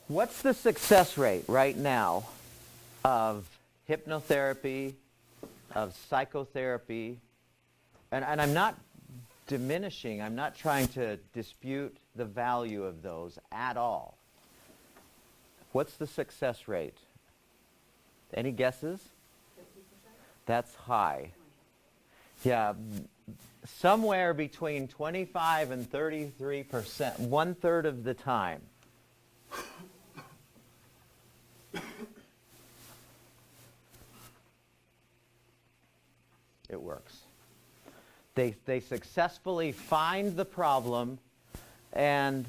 What's the success rate right now of hypnotherapy, of psychotherapy? And I'm not diminishing, I'm not trying to dispute the value of those at all. What's the success rate? Any guesses? 50%? That's high. Yeah, somewhere between 25 and 33%, 1/3 of the time. It works. They successfully find the problem and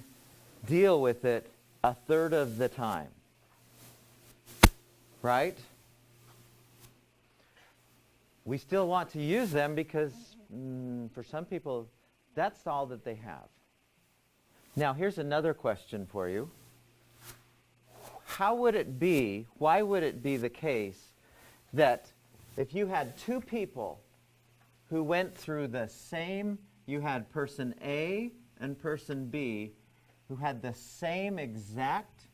deal with it 1/3 of the time. Right? We still want to use them because for some people, that's all that they have. Now, here's another question for you. How would it be, why would it be the case that if you had two people who went through the same, you had person A and person B, who had the same exact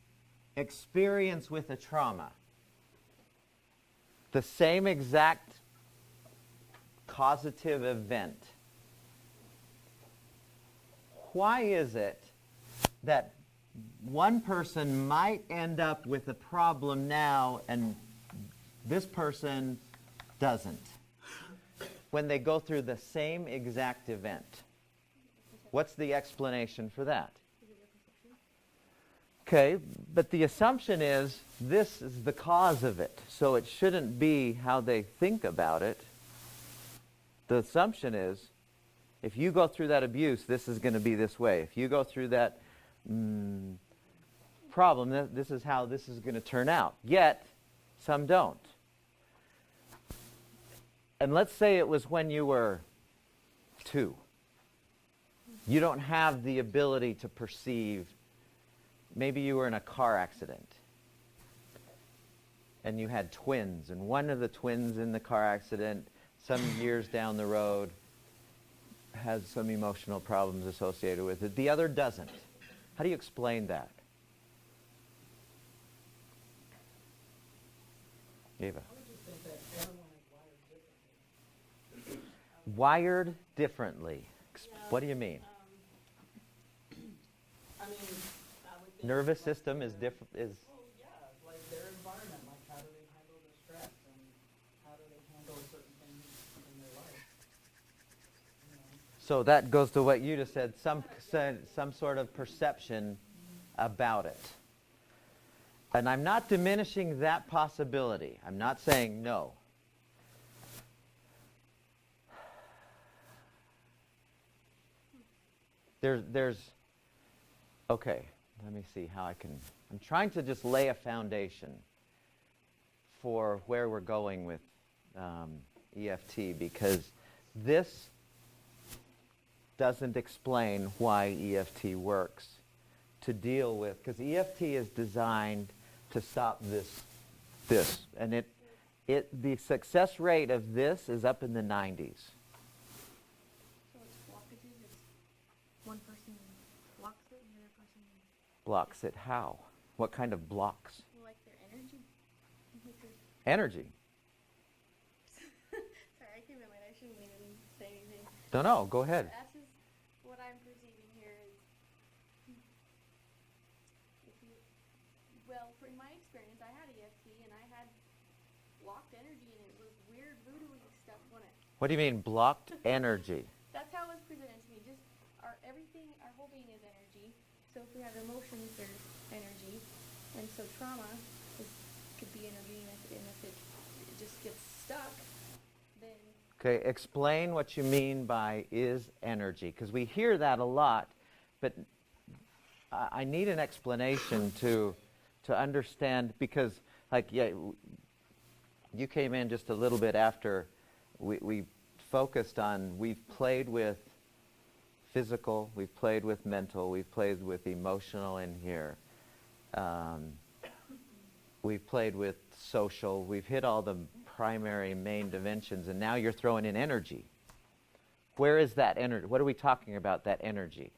experience with a trauma, the same exact causative event. Why is it that one person might end up with a problem now and this person doesn't when they go through the same exact event? What's the explanation for that? Okay, but the assumption is this is the cause of it, so it shouldn't be how they think about it. The assumption is, if you go through that abuse, this is going to be this way. If you go through that problem, this is how this is going to turn out. Yet, some don't. And let's say it was when you were 2. You don't have the ability to perceive. Maybe you were in a car accident and you had twins, and one of the twins in the car accident some years down the road has some emotional problems associated with it. The other doesn't. How do you explain that? Eva. I would just think that everyone is wired differently. Wired differently. What do you mean? I mean, I would think Nervous system is different. Well, yeah, like their environment, like how do they handle the stress and how do they handle certain things in their life? You know? So that goes to what you just said, some sort of perception about it. And I'm not diminishing that possibility. I'm not saying no. Okay, let me see how I'm trying to just lay a foundation for where we're going with EFT, because this doesn't explain why EFT works to deal with, because EFT is designed to stop this, and the success rate of this is up in the 90s. So it's blockages. It's one person blocks it and the other person Blocks it how? What kind of blocks? like their energy. Energy. Sorry, I came in late. I shouldn't even say anything. No, go ahead. That's just what I'm perceiving here is, well, in my experience, I had EFT and I had blocked energy, and it was weird voodoo stuff, wasn't it? What do you mean blocked energy? That's how it was presented to me. Just our whole being is energy. So if we have emotions, there's energy, and so trauma could be energy, and if it just gets stuck, then Okay, explain what you mean by is energy, because we hear that a lot, but I need an explanation to understand, because you came in just a little bit after we focused on, we've played with physical, we've played with mental, we've played with emotional in here. We've played with social, we've hit all the primary main dimensions, and now you're throwing in energy. Where is that energy? What are we talking about, that energy?